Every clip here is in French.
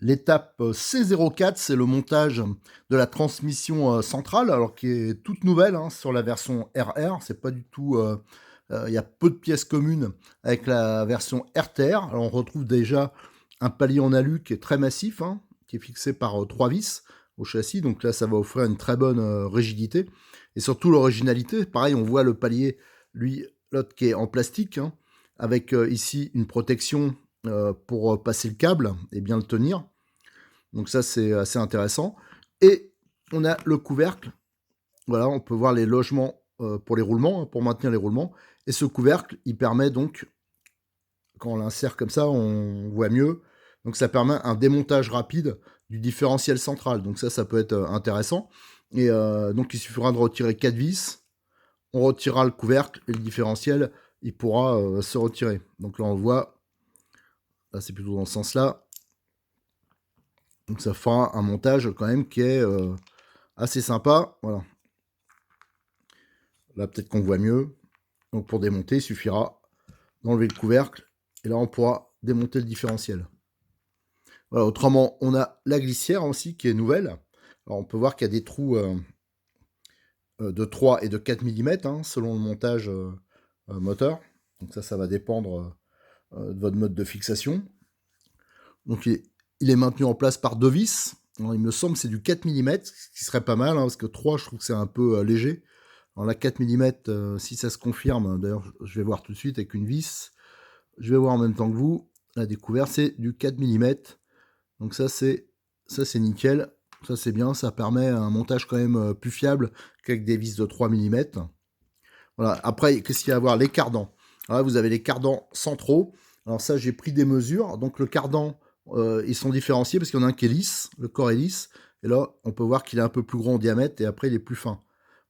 L'étape C04, c'est le montage de la transmission centrale, alors qui est toute nouvelle hein, sur la version RR. C'est pas du tout. Il y a peu de pièces communes avec la version RTR. Alors on retrouve déjà un palier en alu qui est très massif, hein, qui est fixé par 3 vis au châssis. Donc là, ça va offrir une très bonne rigidité et surtout l'originalité. Pareil, on voit le palier, lui, l'autre qui est en plastique, hein, avec ici une protection pour passer le câble et bien le tenir. Donc ça, c'est assez intéressant. Et on a le couvercle. Voilà, on peut voir les logements pour les roulements, hein, pour maintenir les roulements. Et ce couvercle, il permet donc, quand on l'insère comme ça, on voit mieux. Donc ça permet un démontage rapide du différentiel central. Donc ça peut être intéressant. Et donc il suffira de retirer 4 vis. On retirera le couvercle et le différentiel, il pourra se retirer. Donc là, on le voit. Là, c'est plutôt dans ce sens-là. Donc ça fera un montage quand même qui est assez sympa. Voilà. Là, peut-être qu'on voit mieux. Donc pour démonter, il suffira d'enlever le couvercle. Et là, on pourra démonter le différentiel. Voilà, autrement, on a la glissière aussi qui est nouvelle. Alors on peut voir qu'il y a des trous de 3 et de 4 mm hein, selon le montage moteur. Donc ça va dépendre de votre mode de fixation. Donc il est maintenu en place par 2 vis. Alors, il me semble que c'est du 4 mm, ce qui serait pas mal, hein, parce que 3, je trouve que c'est un peu léger. Alors la 4 mm, si ça se confirme, d'ailleurs je vais voir tout de suite avec une vis, je vais voir en même temps que vous, la découverte c'est du 4 mm. Donc ça c'est nickel, ça c'est bien, ça permet un montage quand même plus fiable qu'avec des vis de 3 mm. Voilà, après qu'est-ce qu'il y a à voir? Les cardans. Alors là, vous avez les cardans centraux. Alors ça j'ai pris des mesures, donc le cardan, ils sont différenciés parce qu'il y en a un qui est lisse, le corps est lisse, et là on peut voir qu'il est un peu plus grand en diamètre et après il est plus fin.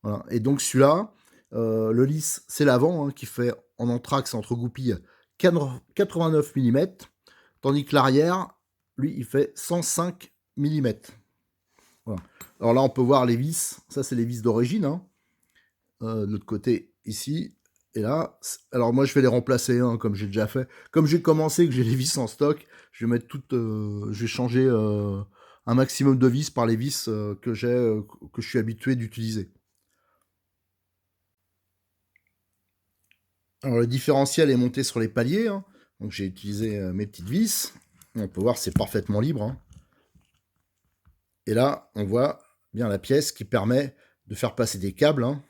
Voilà. Et donc celui-là, le lisse, c'est l'avant hein, qui fait en entraxe entre goupilles 89 mm, tandis que l'arrière, lui, il fait 105 mm. Voilà. Alors là, on peut voir les vis. Ça, c'est les vis d'origine. Hein. De l'autre côté, ici. Et là, alors moi, je vais les remplacer, hein, comme j'ai déjà fait. Comme j'ai commencé, que j'ai les vis en stock, je vais mettre toutes. Je vais changer un maximum de vis par les vis que j'ai, que je suis habitué d'utiliser. Alors le différentiel est monté sur les paliers, hein. Donc j'ai utilisé mes petites vis. On peut voir c'est parfaitement libre. Hein. Et là, on voit bien la pièce qui permet de faire passer des câbles, hein.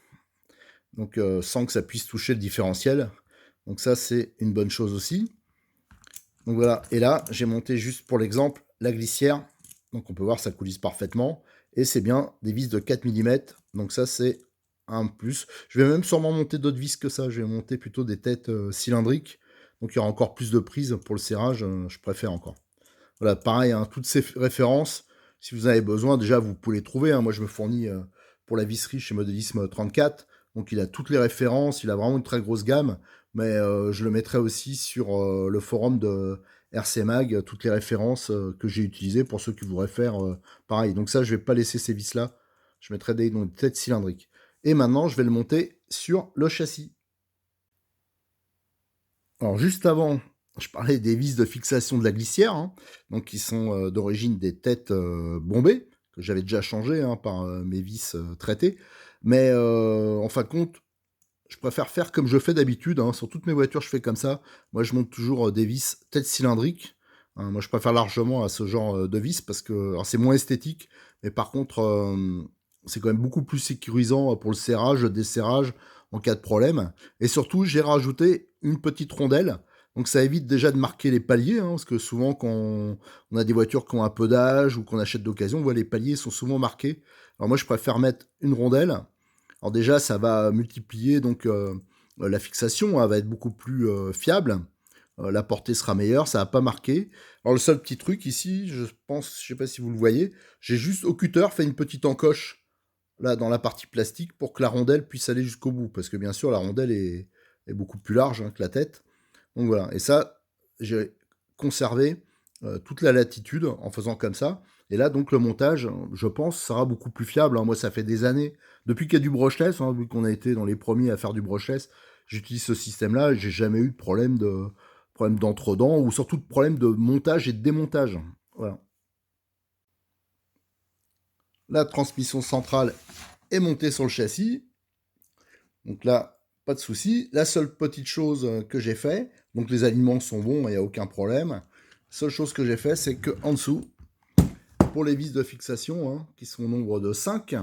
Donc sans que ça puisse toucher le différentiel. Donc ça c'est une bonne chose aussi. Donc voilà, et là j'ai monté juste pour l'exemple la glissière. Donc on peut voir ça coulisse parfaitement. Et c'est bien des vis de 4 mm. Donc ça c'est un plus. Je vais même sûrement monter d'autres vis que ça. Je vais monter plutôt des têtes cylindriques. Donc il y aura encore plus de prises pour le serrage. Je préfère encore. Voilà, pareil, hein, toutes ces références, si vous en avez besoin, déjà vous pouvez les trouver. Hein. Moi je me fournis pour la visserie chez Modélisme 34. Donc il a toutes les références. Il a vraiment une très grosse gamme. Mais je le mettrai aussi sur le forum de RC Mag, toutes les références que j'ai utilisées pour ceux qui voudraient faire pareil. Donc ça, je vais pas laisser ces vis-là. Je mettrai des têtes cylindriques. Et maintenant, je vais le monter sur le châssis. Alors juste avant, je parlais des vis de fixation de la glissière, hein, donc qui sont d'origine des têtes bombées, que j'avais déjà changé hein, par mes vis traitées. Mais en fin de compte, je préfère faire comme je fais d'habitude. Hein. Sur toutes mes voitures, je fais comme ça. Moi, je monte toujours des vis tête cylindrique. Hein. Moi, je préfère largement à ce genre de vis parce que alors, c'est moins esthétique, mais par contre, c'est quand même beaucoup plus sécurisant pour le serrage, le desserrage en cas de problème. Et surtout, j'ai rajouté une petite rondelle. Donc ça évite déjà de marquer les paliers, hein, parce que souvent quand on a des voitures qui ont un peu d'âge ou qu'on achète d'occasion, on voit les paliers sont souvent marqués. Alors moi je préfère mettre une rondelle. Alors déjà, ça va multiplier donc la fixation hein, va être beaucoup plus fiable. La portée sera meilleure, ça va pas marquer. Alors le seul petit truc ici, je pense, je sais pas si vous le voyez, j'ai juste au cutter fait une petite encoche là dans la partie plastique pour que la rondelle puisse aller jusqu'au bout. Parce que bien sûr la rondelle est beaucoup plus large hein, que la tête. Donc voilà, et ça, j'ai conservé toute la latitude en faisant comme ça. Et là, donc, le montage, je pense, sera beaucoup plus fiable. Hein. Moi, ça fait des années, depuis qu'il y a du brushless, hein, vu qu'on a été dans les premiers à faire du brushless, j'utilise ce système-là, j'ai jamais eu de problème d'entre-dents, ou surtout de problème de montage et de démontage. Voilà. La transmission centrale est montée sur le châssis. Donc là, pas de souci. La seule petite chose que j'ai fait, donc les aliments sont bons, il n'y a aucun problème. La seule chose que j'ai fait, c'est que en dessous, pour les vis de fixation, hein, qui sont au nombre de 5,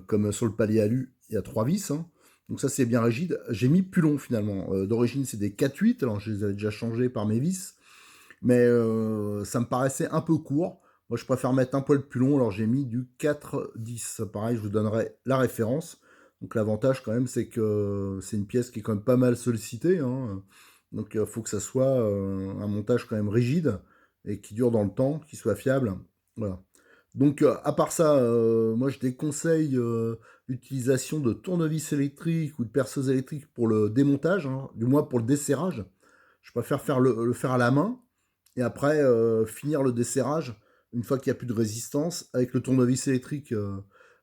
comme sur le palier alu, il y a 3 vis. Hein. Donc ça, c'est bien rigide. J'ai mis plus long finalement. D'origine, c'est des 4-8, alors je les avais déjà changés par mes vis. Mais ça me paraissait un peu court. Moi, je préfère mettre un poil plus long, alors j'ai mis du 4-10. Pareil, je vous donnerai la référence. Donc l'avantage quand même, c'est que c'est une pièce qui est quand même pas mal sollicitée. Hein. Donc il faut que ça soit un montage quand même rigide et qui dure dans le temps, qui soit fiable. Voilà. Donc à part ça, moi je déconseille l'utilisation de tournevis électriques ou de perceuse électrique pour le démontage, hein, du moins pour le desserrage. Je préfère faire le faire à la main et après finir le desserrage une fois qu'il n'y a plus de résistance avec le tournevis électrique.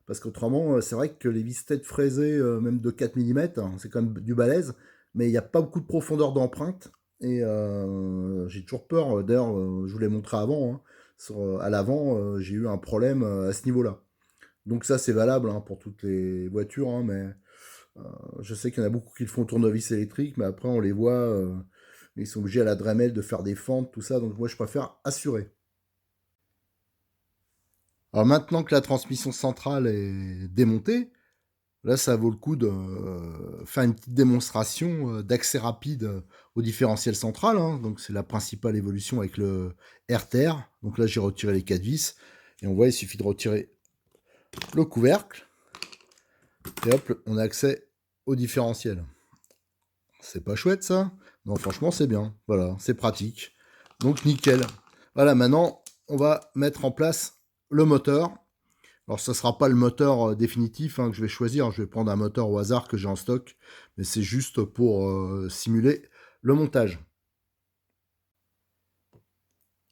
Parce qu'autrement, c'est vrai que les vis têtes fraisées, même de 4 mm, hein, c'est quand même du balèze, mais il n'y a pas beaucoup de profondeur d'empreinte. Et j'ai toujours peur, d'ailleurs, je vous l'ai montré avant, hein, à l'avant, j'ai eu un problème à ce niveau-là. Donc ça, c'est valable hein, pour toutes les voitures, hein, mais je sais qu'il y en a beaucoup qui le font au tournevis électrique, mais après, on les voit, ils sont obligés à la Dremel de faire des fentes, tout ça, donc moi, je préfère assurer. Alors maintenant que la transmission centrale est démontée, là, ça vaut le coup de faire une petite démonstration d'accès rapide au différentiel central. Hein. Donc, c'est la principale évolution avec le RTR. Donc là, j'ai retiré les 4 vis. Et on voit, il suffit de retirer le couvercle. Et hop, on a accès au différentiel. C'est pas chouette, ça? Non, franchement, c'est bien. Voilà, c'est pratique. Donc, nickel. Voilà, maintenant, on va mettre en place le moteur. Alors, ça ne sera pas le moteur définitif hein, que je vais choisir. Je vais prendre un moteur au hasard que j'ai en stock. Mais c'est juste pour simuler le montage.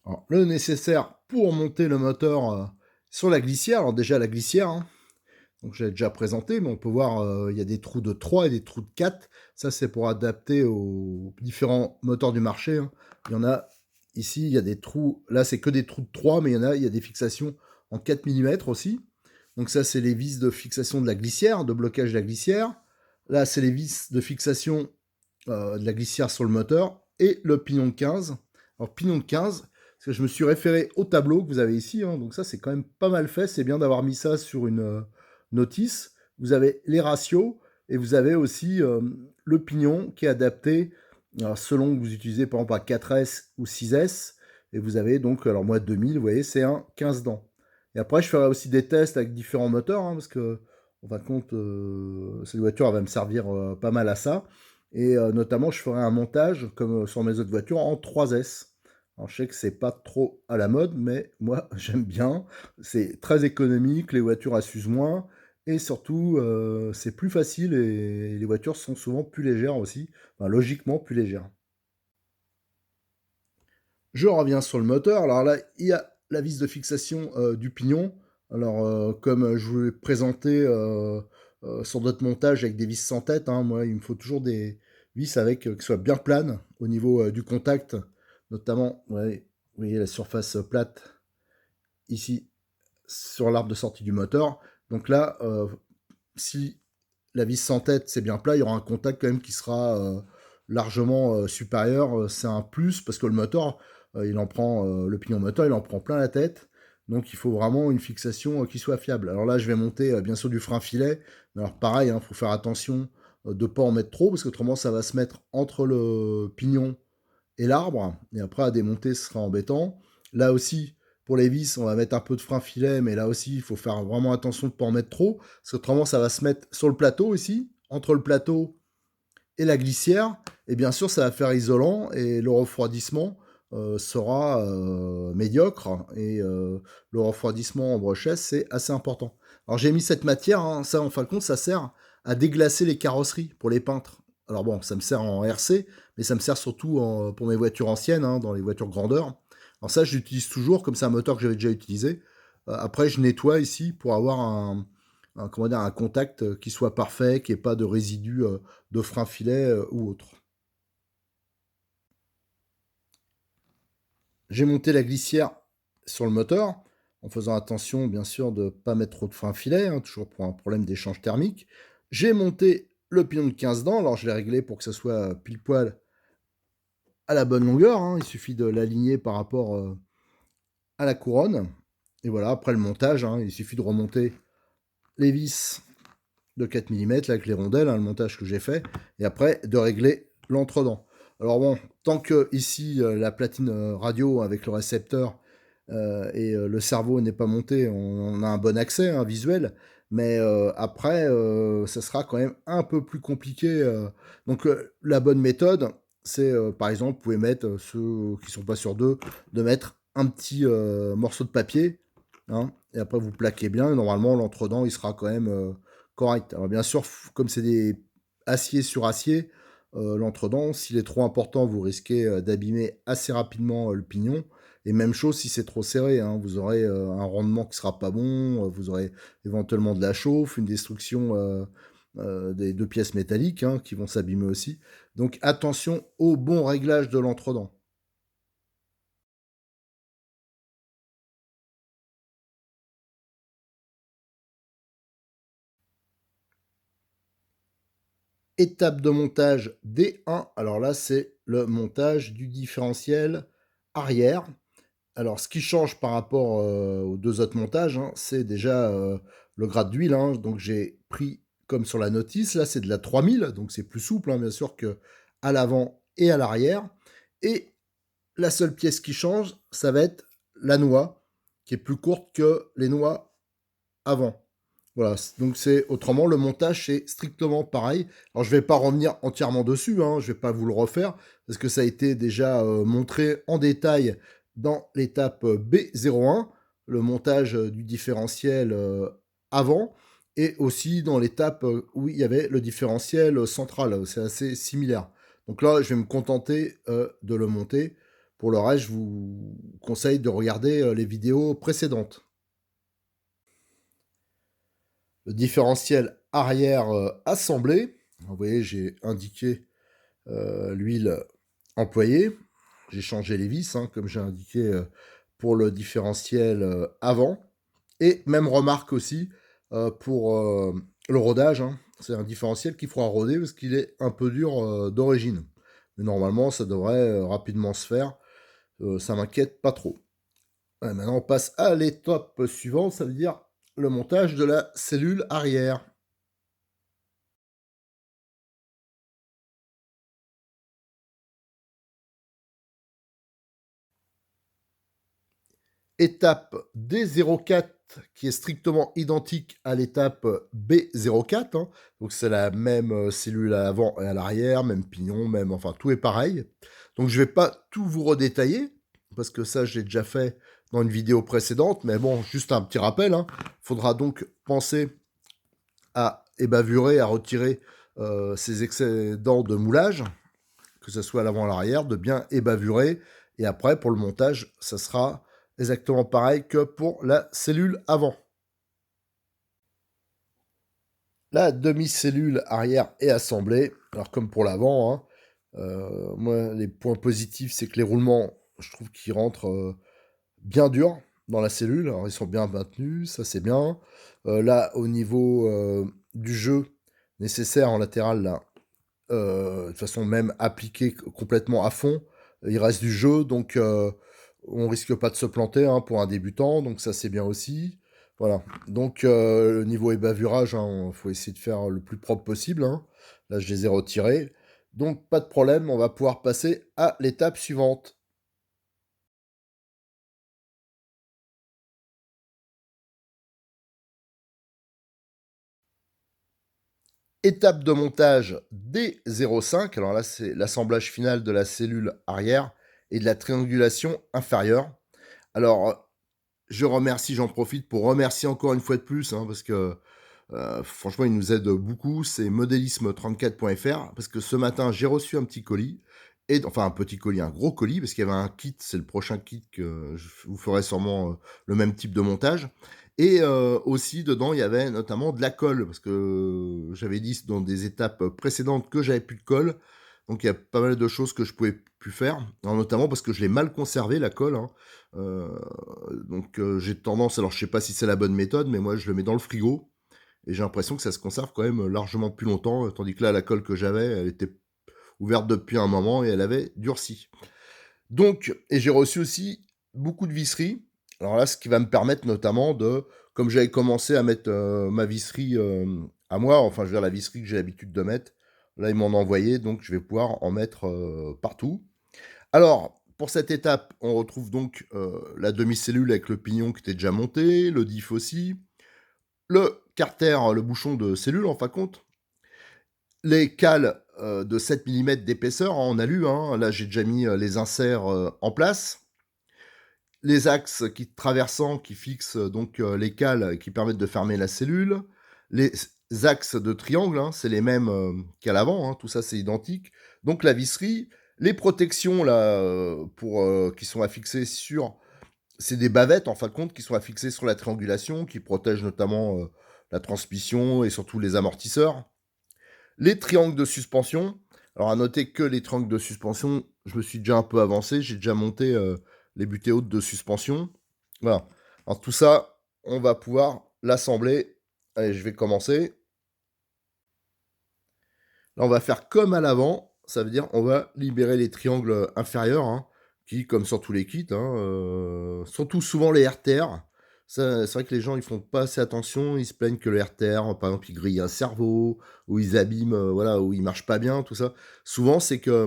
Alors, le nécessaire pour monter le moteur sur la glissière. Alors, déjà, la glissière, hein, donc j'ai déjà présenté, mais on peut voir il y a des trous de 3 et des trous de 4. Ça, c'est pour adapter aux différents moteurs du marché. Hein. Il y en a ici, il y a des trous. Là, c'est que des trous de 3, mais il y a des fixations en 4 mm aussi. Donc ça, c'est les vis de fixation de la glissière, de blocage de la glissière. Là, c'est les vis de fixation de la glissière sur le moteur et le pignon de 15. Alors, pignon de 15, parce que je me suis référé au tableau que vous avez ici. Hein, donc ça, c'est quand même pas mal fait. C'est bien d'avoir mis ça sur une notice. Vous avez les ratios et vous avez aussi le pignon qui est adapté selon que vous utilisez par exemple un 4S ou 6S. Et vous avez donc, alors moi 2000, vous voyez, c'est un 15 dents. Et après, je ferai aussi des tests avec différents moteurs, hein, parce que, en fin de compte, cette voiture elle va me servir pas mal à ça. Et notamment, je ferai un montage, comme sur mes autres voitures, en 3S. Alors, je sais que c'est pas trop à la mode, mais moi, j'aime bien. C'est très économique, les voitures elles s'usent moins, et surtout, c'est plus facile, et les voitures sont souvent plus légères aussi. Enfin, logiquement, plus légères. Je reviens sur le moteur. Alors là, il y a la vis de fixation du pignon. Alors, comme je vous l'ai présenté sur d'autres montages avec des vis sans tête, hein, moi, il me faut toujours des vis avec qui soient bien planes au niveau du contact, notamment, ouais, vous voyez la surface plate ici sur l'arbre de sortie du moteur. Donc là, si la vis sans tête c'est bien plat, il y aura un contact quand même qui sera largement supérieur. C'est un plus parce que le moteur, il en prend le pignon moteur, il en prend plein la tête. Donc il faut vraiment une fixation qui soit fiable. Alors là, je vais monter bien sûr du frein filet. Mais alors pareil, il faut faire attention de ne pas en mettre trop parce qu'autrement ça va se mettre entre le pignon et l'arbre. Et après à démonter, ce sera embêtant. Là aussi, pour les vis, on va mettre un peu de frein filet, mais là aussi, il faut faire vraiment attention de ne pas en mettre trop, parce qu'autrement, ça va se mettre sur le plateau ici, entre le plateau et la glissière, et bien sûr, ça va faire isolant et le refroidissement sera médiocre. Et le refroidissement en brochette, c'est assez important. Alors j'ai mis cette matière, hein, ça en fin de compte, ça sert à déglacer les carrosseries pour les peintres. Alors bon, ça me sert en RC, mais ça me sert surtout pour mes voitures anciennes, hein, dans les voitures grandeur. Alors ça, je l'utilise toujours, comme c'est un moteur que j'avais déjà utilisé. Après, je nettoie ici pour avoir comment dire, un contact qui soit parfait, qu'il n'y ait pas de résidus de frein filet ou autre. J'ai monté la glissière sur le moteur, en faisant attention bien sûr de ne pas mettre trop de frein filet, hein, toujours pour un problème d'échange thermique. J'ai monté le pignon de 15 dents, alors je l'ai réglé pour que ça soit pile poil à la bonne longueur, hein. Il suffit de l'aligner par rapport à la couronne. Et voilà, après le montage, hein, il suffit de remonter les vis de 4 mm là, avec les rondelles, hein, le montage que j'ai fait, et après de régler l'entredent. Alors bon, tant que ici la platine radio avec le récepteur et le cerveau n'est pas monté, on a un bon accès hein, visuel, mais après ça sera quand même un peu plus compliqué. Donc la bonne méthode, c'est par exemple, vous pouvez mettre ceux qui sont pas sur deux, de mettre un petit morceau de papier, hein, et après vous plaquez bien, et normalement l'entredent il sera quand même correct. Alors bien sûr, comme c'est des acier sur acier, l'entredent, s'il est trop important, vous risquez d'abîmer assez rapidement le pignon. Et même chose si c'est trop serré, hein, vous aurez un rendement qui sera pas bon, vous aurez éventuellement de la chauffe, une destruction des deux pièces métalliques hein, qui vont s'abîmer aussi. Donc attention au bon réglage de l'entredent. Étape de montage D1, alors là c'est le montage du différentiel arrière. Alors, ce qui change par rapport aux deux autres montages, hein, c'est déjà le grade d'huile, hein. Donc, j'ai pris, comme sur la notice, là, c'est de la 3000, donc c'est plus souple, hein, bien sûr, que à l'avant et à l'arrière. Et la seule pièce qui change, ça va être la noix, qui est plus courte que les noix avant. Voilà, donc c'est autrement le montage c'est strictement pareil. Alors je vais pas revenir entièrement dessus, hein, je vais pas vous le refaire parce que ça a été déjà montré en détail dans l'étape B01, le montage du différentiel avant, et aussi dans l'étape où il y avait le différentiel central. C'est assez similaire. Donc là, je vais me contenter de le monter. Pour le reste, je vous conseille de regarder les vidéos précédentes. Le différentiel arrière assemblé. Vous voyez, j'ai indiqué l'huile employée. J'ai changé les vis, hein, comme j'ai indiqué pour le différentiel avant. Et même remarque aussi pour le rodage. Hein. C'est un différentiel qu'il faudra roder parce qu'il est un peu dur d'origine. Mais normalement, ça devrait rapidement se faire. Ça m'inquiète pas trop. Maintenant, on passe à l'étape suivante, ça veut dire le montage de la cellule arrière. Étape D04 qui est strictement identique à l'étape B04. Hein. Donc c'est la même cellule à l'avant et à l'arrière, même pignon, même, enfin tout est pareil. Donc je vais pas tout vous redétailler, parce que ça j'ai déjà fait dans une vidéo précédente, mais bon, juste un petit rappel. Hein. Faudra donc penser à ébavurer, à retirer ces excédents de moulage, que ce soit à l'avant ou à l'arrière, de bien ébavurer. Et après, pour le montage, ça sera exactement pareil que pour la cellule avant. La demi-cellule arrière est assemblée. Alors comme pour l'avant, hein, moi les points positifs, c'est que les roulements, je trouve qu'ils rentrent bien durs dans la cellule. Alors ils sont bien maintenus, ça c'est bien. Là, au niveau du jeu nécessaire en latéral, là, de façon même appliquée complètement à fond. Il reste du jeu, donc on risque pas de se planter hein, pour un débutant, donc ça c'est bien aussi. Voilà. Donc le niveau ébavurage, il hein, faut essayer de faire le plus propre possible. Hein. Là, je les ai retirés. Donc pas de problème, on va pouvoir passer à l'étape suivante. Étape de montage D05. Alors là, c'est l'assemblage final de la cellule arrière et de la triangulation inférieure. Alors, j'en profite pour remercier encore une fois de plus, hein, parce que franchement, il nous aide beaucoup. C'est modélisme34.fr, parce que ce matin, j'ai reçu un petit colis, enfin un petit colis, un gros colis, parce qu'il y avait un kit, c'est le prochain kit que je vous ferai sûrement le même type de montage. Et aussi, dedans, il y avait notamment de la colle, parce que j'avais dit dans des étapes précédentes que j'avais plus de colle. Donc il y a pas mal de choses que je pouvais plus faire, alors, notamment parce que je l'ai mal conservé, la colle, hein. Euh, donc j'ai tendance, alors je sais pas si c'est la bonne méthode, mais moi je le mets dans le frigo, et j'ai l'impression que ça se conserve quand même largement plus longtemps, tandis que là, la colle que j'avais, elle était ouverte depuis un moment et elle avait durci. Donc, et j'ai reçu aussi beaucoup de visseries. Alors là, ce qui va me permettre notamment de, comme j'avais commencé à mettre ma visserie à moi, enfin, je veux dire la visserie que j'ai l'habitude de mettre, là, ils m'en ont envoyé, donc je vais pouvoir en mettre partout. Alors, pour cette étape, on retrouve donc la demi-cellule avec le pignon qui était déjà monté, le diff aussi, le carter, le bouchon de cellule en fin de compte, les cales de 7 mm d'épaisseur en alu, hein. Là j'ai déjà mis les inserts en place, les axes qui traversant qui fixent donc les cales qui permettent de fermer la cellule, les axes de triangle, hein, c'est les mêmes qu'à l'avant, hein, tout ça c'est identique, donc la visserie, les protections là pour qui sont affixées sur, c'est des bavettes en fin de compte qui sont affixées sur la triangulation, qui protègent notamment la transmission et surtout les amortisseurs. Les triangles de suspension. Alors à noter que les triangles de suspension, je me suis déjà un peu avancé, j'ai déjà monté les butées hautes de suspension. Voilà. Alors tout ça, on va pouvoir l'assembler. Allez, je vais commencer. Là, on va faire comme à l'avant. Ça veut dire on va libérer les triangles inférieurs, hein, qui, comme sur tous les kits, hein, sont tous souvent les RTR. C'est vrai que les gens ils font pas assez attention, ils se plaignent que le RTR, par exemple, ils grillent un cerveau, ou ils abîment, voilà, ou ils marchent pas bien, tout ça. Souvent, c'est que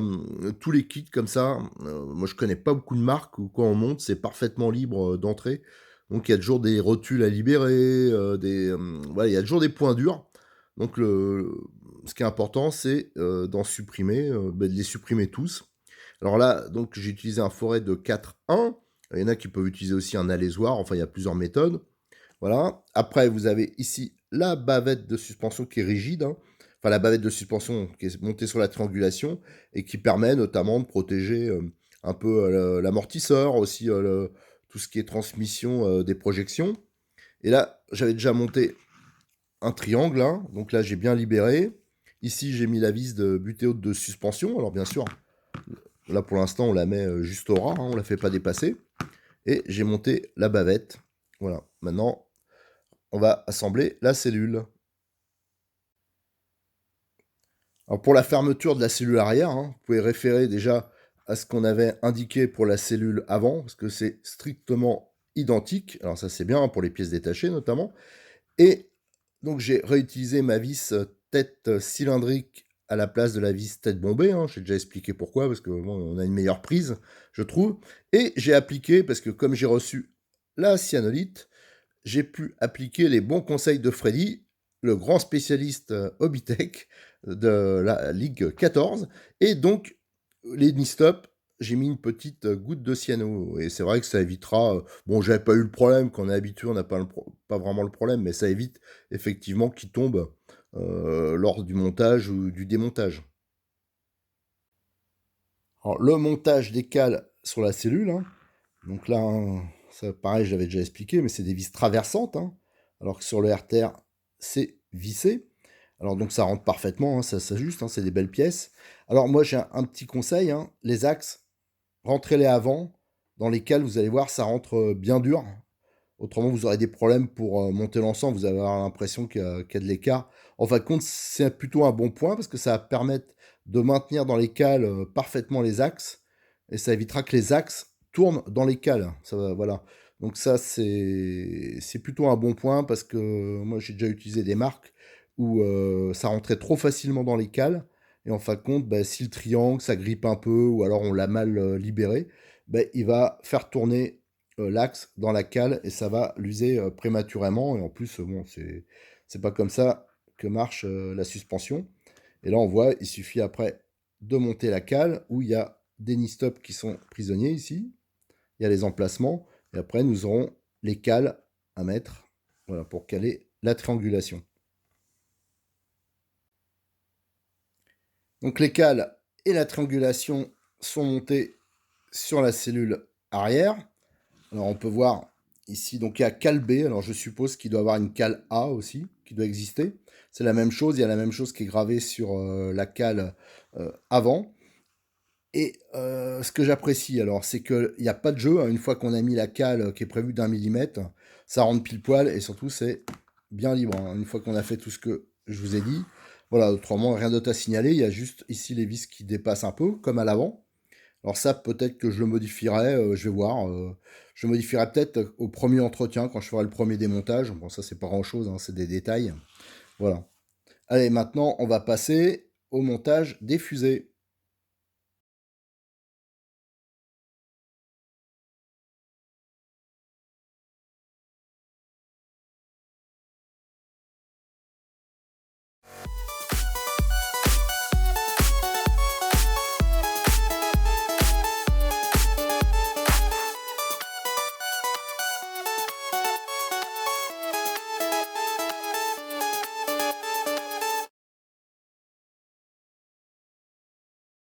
tous les kits comme ça, moi je connais pas beaucoup de marques où quand on monte, c'est parfaitement libre d'entrée. Donc il y a toujours des rotules à libérer, voilà, il y a toujours des points durs. Donc ce qui est important, c'est d'en supprimer, de les supprimer tous. Alors là, donc j'ai utilisé un forêt de 4-1. Il y en a qui peuvent utiliser aussi un alésoir. Enfin, il y a plusieurs méthodes. Voilà. Après, vous avez ici la bavette de suspension qui est rigide, hein. Enfin, la bavette de suspension qui est montée sur la triangulation et qui permet notamment de protéger un peu l'amortisseur, aussi tout ce qui est transmission des projections. Et là, j'avais déjà monté un triangle, hein. Donc là, j'ai bien libéré. Ici, j'ai mis la vis de butée haute de suspension. Alors bien sûr, là pour l'instant, on la met juste au ras, hein, on ne la fait pas dépasser. Et j'ai monté la bavette. Voilà, maintenant, on va assembler la cellule. Alors pour la fermeture de la cellule arrière, hein, vous pouvez référer déjà à ce qu'on avait indiqué pour la cellule avant, parce que c'est strictement identique. Alors ça c'est bien, hein, pour les pièces détachées notamment. Et donc j'ai réutilisé ma vis tête cylindrique à la place de la vis tête bombée, hein. J'ai déjà expliqué pourquoi, parce que bon, on a une meilleure prise, je trouve. Et j'ai appliqué, parce que comme j'ai reçu la cyanolite, j'ai pu appliquer les bons conseils de Freddy, le grand spécialiste Hobbytech de la Ligue 14. Et donc, les Nistop, j'ai mis une petite goutte de cyano. Et c'est vrai que ça évitera. Bon, j'avais pas eu le problème. Quand on est habitué, on n'a pas vraiment le problème. Mais ça évite effectivement qu'il tombe lors du montage ou du démontage. Alors, le montage des cales sur la cellule, hein. Donc là, hein, ça, pareil, je l'avais déjà expliqué, mais c'est des vis traversantes, hein, alors que sur le RTR, c'est vissé. Alors donc ça rentre parfaitement, hein, ça s'ajuste, hein, c'est des belles pièces. Alors moi j'ai un petit conseil, hein, les axes, rentrez-les avant, dans les cales, vous allez voir, ça rentre bien dur. Autrement, vous aurez des problèmes pour monter l'ensemble, vous allez avoir l'impression qu'il y a de l'écart. En fin de compte, c'est plutôt un bon point, parce que ça va permettre de maintenir dans les cales parfaitement les axes, et ça évitera que les axes tournent dans les cales. Voilà. Donc ça, c'est plutôt un bon point, parce que moi, j'ai déjà utilisé des marques où ça rentrait trop facilement dans les cales, et en fin de compte, bah, si le triangle, ça grippe un peu, ou alors on l'a mal libéré, bah, il va faire tourner l'axe dans la cale et ça va l'user prématurément. Et en plus, bon, c'est pas comme ça que marche la suspension. Et là, on voit, il suffit après de monter la cale où il y a des knee-stops qui sont prisonniers ici. Il y a les emplacements. Et après, nous aurons les cales à mettre, voilà, pour caler la triangulation. Donc les cales et la triangulation sont montées sur la cellule arrière. Alors on peut voir ici, donc il y a cale B, alors je suppose qu'il doit y avoir une cale A aussi, qui doit exister. C'est la même chose, il y a la même chose qui est gravée sur la cale avant. Et ce que j'apprécie, alors, c'est qu'il n'y a pas de jeu, hein, une fois qu'on a mis la cale qui est prévue d'1 millimètre, ça rentre pile poil, et surtout, c'est bien libre, hein, une fois qu'on a fait tout ce que je vous ai dit. Voilà, autrement, rien d'autre à signaler, il y a juste ici les vis qui dépassent un peu, comme à l'avant. Alors ça, peut-être que je le modifierai, je vais voir. Je le modifierai peut-être au premier entretien, quand je ferai le premier démontage. Bon, ça, c'est pas grand-chose, hein, c'est des détails. Voilà. Allez, maintenant, on va passer au montage des fusées.